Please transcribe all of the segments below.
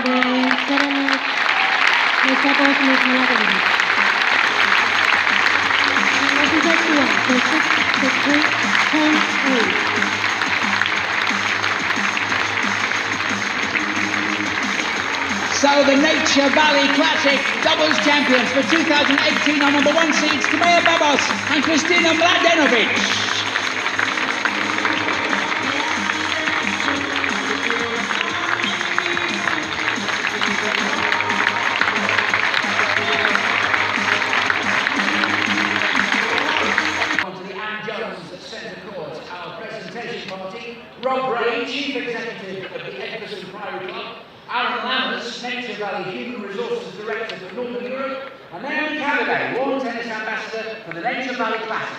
So the Nature Valley Classic doubles champions for 2018 are number 1 seeds Kamea Babos and Kristina Mladenovic. Rob Ray, Chief Executive of the Edgbaston Priory Club, Alan Lammers, Nature Valley Human Resources Director for Northern Europe, and Naomi Callaway, Lawn Tennis Ambassador for the Nature Valley Classic.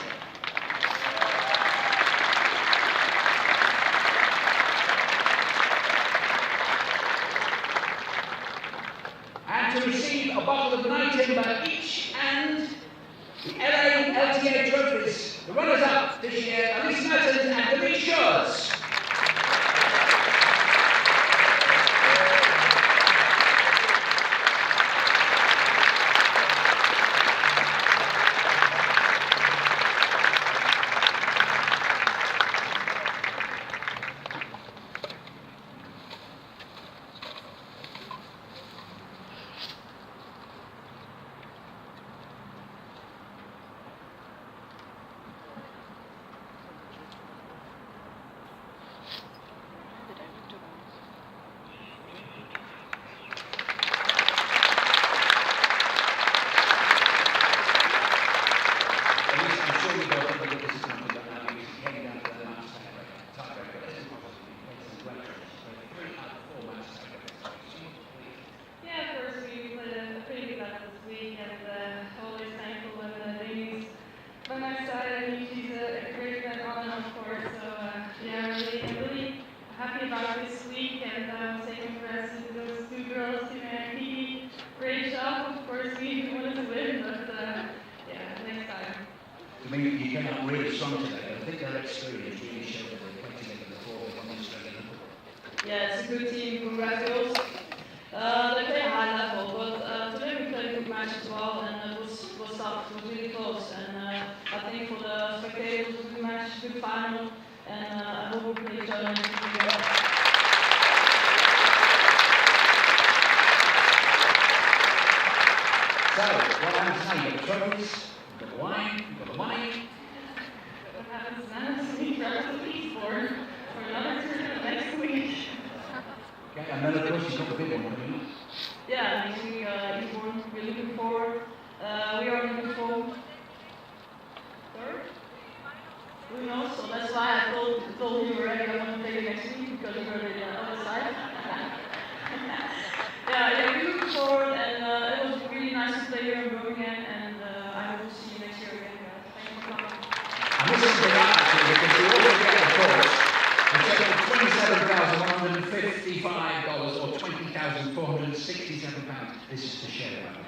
And to receive a bottle of night timber each and the LA LTA trophies, the runners-up this year, Elise Mertens and Denise Shores. I mean, you came out really strong today. I think their experience really showed that they played together before on Australia. Yeah, it's a good team. Congrats, girls. They play a high level, but today we played a good match as well, and it was tough. It was really close, and I think for the spectators, it was a good match, good final, and I hope we play each other in the future. So, what happens now? You've got the trophies, you've got the wine, you've got the money. What happens now is we practice for another tournament next week. Okay, and then of course you've got the big one coming up. Yeah, next week we're looking forward. We are looking forward. Third? Who knows? So that's why I told you already I want to play it next week because we're on the other side. Yeah, we're looking forward, and it was really nice to play here in Birmingham, and I hope to see you next year again, guys. Thank you for coming. And this is the actually, because we also get, of course, a check of $27,155 or £20,467. This is to share, by the way.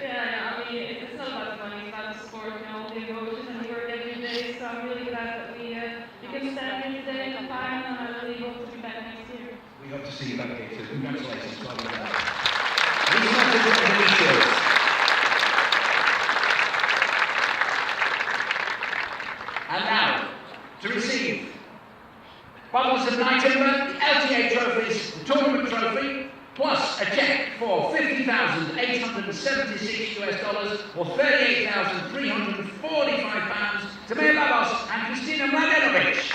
Yeah, I mean, it's not about the money, it's about the sport, you know, the coaches and the work every day, so I'm really glad that we can stand here today in the final, and I really hope to be back next year. We hope to see you back here too. Congratulations. Well done. These matches are the issues. And now, to receive bottles of night timber, the LTA trophies, the tournament trophy, plus a cheque for $50,876 or £38,345 to Mayor Babos and Kristina Mladenovic.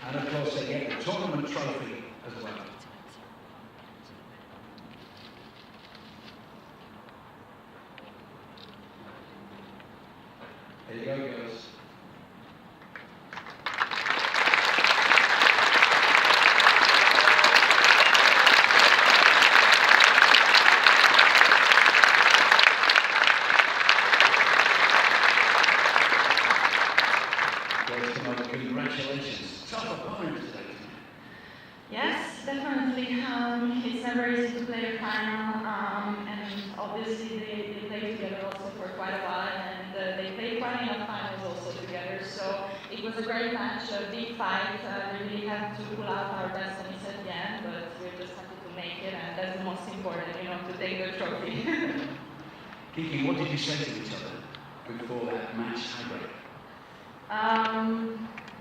And of course they get the tournament trophy as well. There you go, girls. definitely. It's never easy to play a final, and obviously they played together also for quite a while, and they played quite enough finals also together. So it was a great match, a big fight. We really had to pull out our destinies at the end, but we just wanted to make it, and that's the most important, to take the trophy. Kiki, what did you say to each other before that match tiebreak?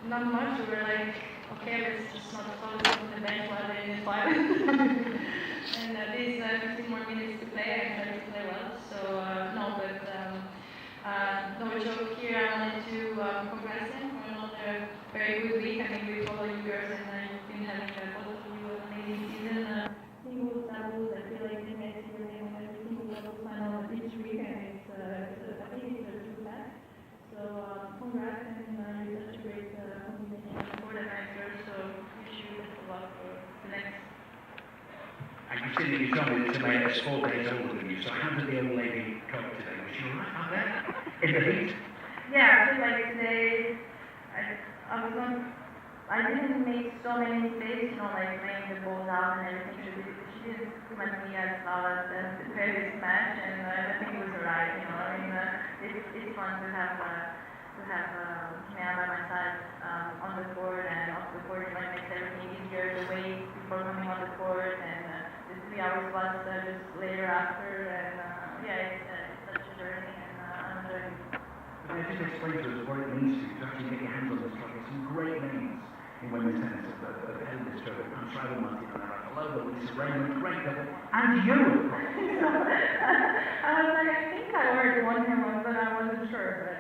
Not much. We were like, okay, let's just not follow on the bench while they're in the final. And these 15 more minutes to play, I tried to play well. So no joke here. I wanted to congrats him for another very good week. I think we follow you girls, and you've been having both of you an amazing season. Singles, doubles, I feel like the next year they want every single double final each week, and I think it's a true fact. So congrats, and you're such a great combination for the manager. So wish you best of luck for the next. And you said that you told me that Samaya is 4 days older than you, so how did the old lady cope today? Was she alright out there? In the heat? Yeah, I feel like today I didn't make so many mistakes, like laying the ball down and everything. She didn't too much me as well as the previous match, and I think it was alright. It's fun to have Maya by my side on the court and off the court. It makes everything easier. The wait before coming on the court, and the 3 hours plus just later after, and it's such a journey, and I'm enjoying it. Just explain to us what it means to actually get your hands on this trophy. Some great names in women's tennis have held this trophy. I'm Shriver Martin, Lobo, Lisa Raymond, great double, and you. I was like, I think I already won him one, but I wasn't sure. But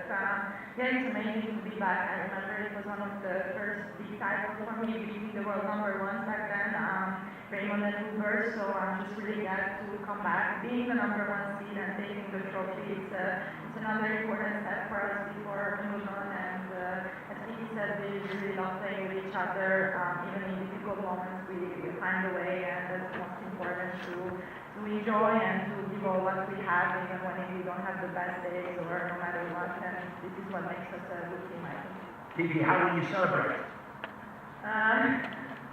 it's amazing to be back. I remember it was one of the first big titles for me, beating the world number 1 back then, Raymond and Hoover. So I'm just really glad to come back, being the number 1 seed and taking the trophy. It's another important step for us before we move on. And as Kiki said, we really love playing with each other. Even in difficult moments, we find a way, and that's the most important to enjoy and to give all what we have, even when we don't have the best days or no matter what. And this is what makes us a good team, I think. Kiki, how will you celebrate?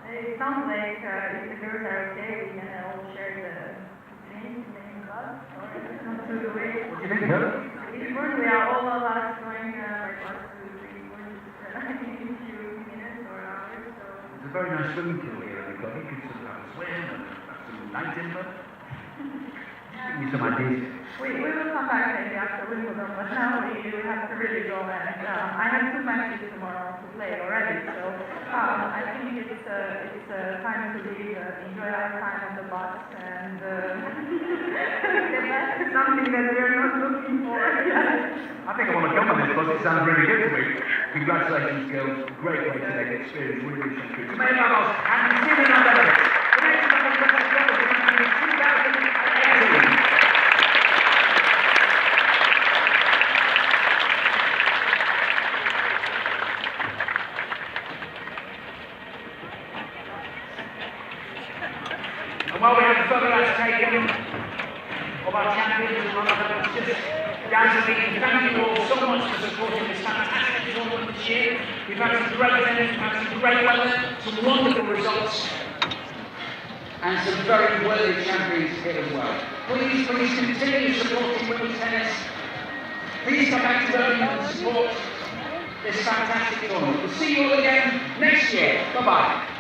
It sounds like if the girls are okay, we can all share the drink in the club, or not to the way. What do you think, Heather? It's fun. We are all of us going like 1, 2, 3, 4, in a few minutes or hours. So. It's a very nice swimming pool here in the club. You can sort of have a swim and have some night timber. Give me some ideas. We will come back maybe after Wimbledon, but now we have to really go, and I have 2 matches tomorrow to play already, so I think it's time to leave, enjoy our time on the bus, and get back to something that we're not looking for. I think I want to come on this bus. It sounds really good to me. Congratulations, girls. Great way to make the experience. Really, really good. So many levels, and consider on the next level of the level in 2018. And while we have the photographs taken of our champions and runners-up, just dazzling, thank you all so much for supporting this fantastic tournament this year. We've had some great tennis, we've had some great weather, some wonderful results, and some very worthy champions here as well. Please continue supporting women's tennis. Please come back to Birmingham and support this fantastic tournament. We'll see you all again next year. Bye-bye.